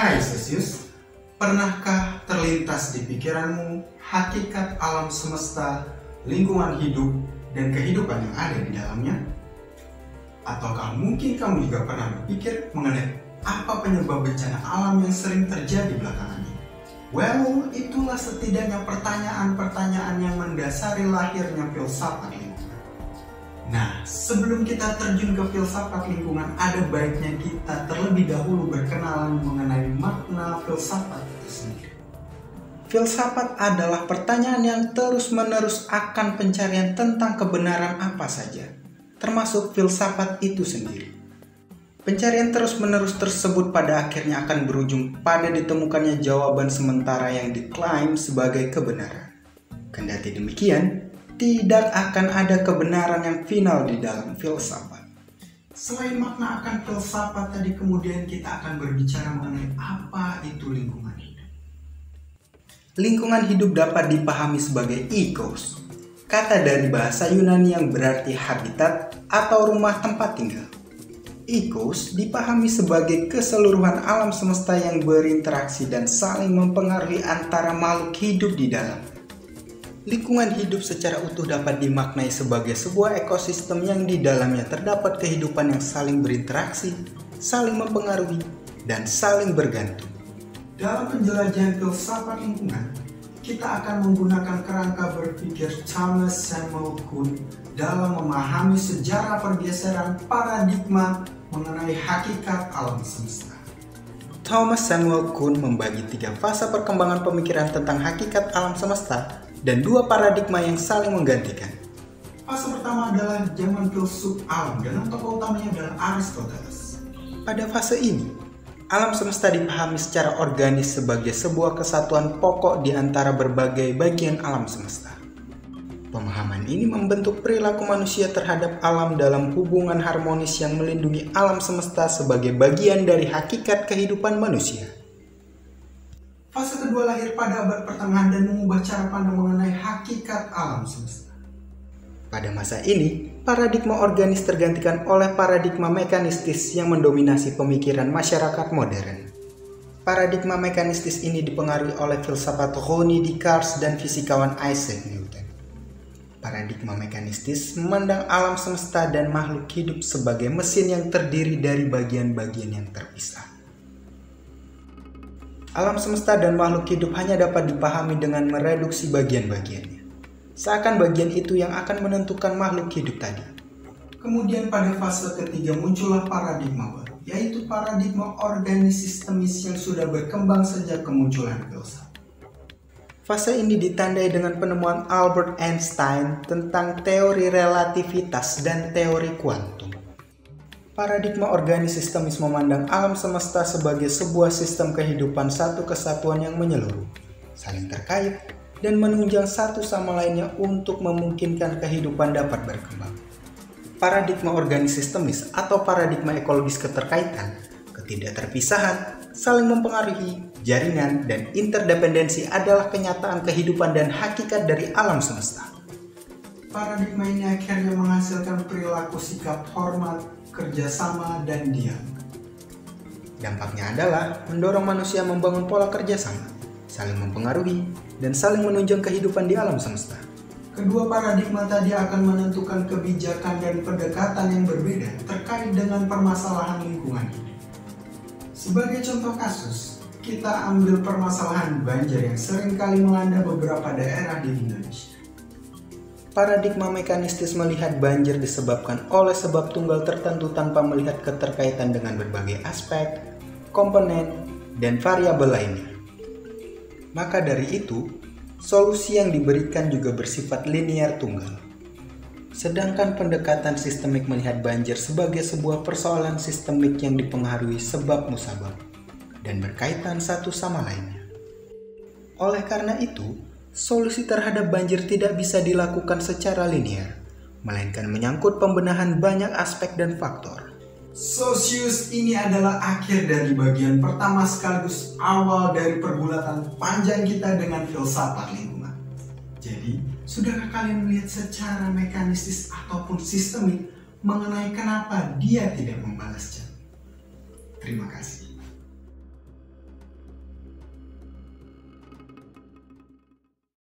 Hai Sesius, pernahkah terlintas di pikiranmu hakikat alam semesta, lingkungan hidup, dan kehidupan yang ada di dalamnya? Ataukah mungkin kamu juga pernah berpikir mengenai apa penyebab bencana alam yang sering terjadi belakangan ini? Well, itulah setidaknya pertanyaan-pertanyaan yang mendasari lahirnya filsafat lingkungan. Nah, sebelum kita terjun ke filsafat lingkungan, ada baiknya kita terlebih dahulu berkenalan mengenai makna filsafat itu sendiri. Filsafat adalah pertanyaan yang terus-menerus akan pencarian tentang kebenaran apa saja, termasuk filsafat itu sendiri. Pencarian terus-menerus tersebut pada akhirnya akan berujung pada ditemukannya jawaban sementara yang diklaim sebagai kebenaran. Kendati demikian, tidak akan ada kebenaran yang final di dalam filsafat. Selain makna akan filsafat tadi, kemudian kita akan berbicara mengenai apa itu lingkungan hidup. Lingkungan hidup dapat dipahami sebagai ecos, kata dari bahasa Yunani yang berarti habitat atau rumah tempat tinggal. Ecos dipahami sebagai keseluruhan alam semesta yang berinteraksi dan saling mempengaruhi antara makhluk hidup di dalam. Lingkungan hidup secara utuh dapat dimaknai sebagai sebuah ekosistem yang di dalamnya terdapat kehidupan yang saling berinteraksi, saling mempengaruhi, dan saling bergantung. Dalam penjelajahan filsafat lingkungan, kita akan menggunakan kerangka berpikir Thomas Samuel Kuhn dalam memahami sejarah pergeseran paradigma mengenai hakikat alam semesta. Thomas Samuel Kuhn membagi 3 fase perkembangan pemikiran tentang hakikat alam semesta dan 2 paradigma yang saling menggantikan. Fase pertama adalah zaman filsuf alam dan tokoh utamanya adalah Aristoteles. Pada fase ini, alam semesta dipahami secara organis sebagai sebuah kesatuan pokok di antara berbagai bagian alam semesta. Pemahaman ini membentuk perilaku manusia terhadap alam dalam hubungan harmonis yang melindungi alam semesta sebagai bagian dari hakikat kehidupan manusia. Fase kedua lahir pada abad pertengahan dan mengubah cara pandang mengenai hakikat alam semesta. Pada masa ini, paradigma organis tergantikan oleh paradigma mekanistis yang mendominasi pemikiran masyarakat modern. Paradigma mekanistis ini dipengaruhi oleh filsafat René Descartes dan fisikawan Isaac Newton. Paradigma mekanistis memandang alam semesta dan makhluk hidup sebagai mesin yang terdiri dari bagian-bagian yang terpisah. Alam semesta dan makhluk hidup hanya dapat dipahami dengan mereduksi bagian-bagiannya. Seakan bagian itu yang akan menentukan makhluk hidup tadi. Kemudian pada fase ketiga muncullah paradigma baru, yaitu paradigma organis sistemis yang sudah berkembang sejak kemunculan filsafat. Fase ini ditandai dengan penemuan Albert Einstein tentang teori relativitas dan teori kuantum. Paradigma organis sistemis memandang alam semesta sebagai sebuah sistem kehidupan satu kesatuan yang menyeluruh, saling terkait, dan menunjang satu sama lainnya untuk memungkinkan kehidupan dapat berkembang. Paradigma organis sistemis atau paradigma ekologis keterkaitan, ketidakterpisahan, saling mempengaruhi, jaringan, dan interdependensi adalah kenyataan kehidupan dan hakikat dari alam semesta. Paradigma ini akhirnya menghasilkan perilaku sikap hormat, kerjasama, dan diam. Dampaknya adalah mendorong manusia membangun pola kerjasama, saling mempengaruhi, dan saling menunjang kehidupan di alam semesta. Kedua paradigma tadi akan menentukan kebijakan dan pendekatan yang berbeda terkait dengan permasalahan lingkungan hidup. Sebagai contoh kasus, kita ambil permasalahan banjir yang seringkali melanda beberapa daerah di Indonesia. Paradigma mekanistis melihat banjir disebabkan oleh sebab tunggal tertentu tanpa melihat keterkaitan dengan berbagai aspek, komponen, dan variabel lainnya. Maka dari itu, solusi yang diberikan juga bersifat linear tunggal. Sedangkan pendekatan sistemik melihat banjir sebagai sebuah persoalan sistemik yang dipengaruhi sebab musabab dan berkaitan satu sama lainnya. Oleh karena itu, solusi terhadap banjir tidak bisa dilakukan secara linear, melainkan menyangkut pembenahan banyak aspek dan faktor. Sosius ini adalah akhir dari bagian pertama sekaligus awal dari pergulatan panjang kita dengan filsafat lingkungan. Jadi, sudahkah kalian melihat secara mekanistis ataupun sistemik mengenai kenapa dia tidak membalas chat? Terima kasih.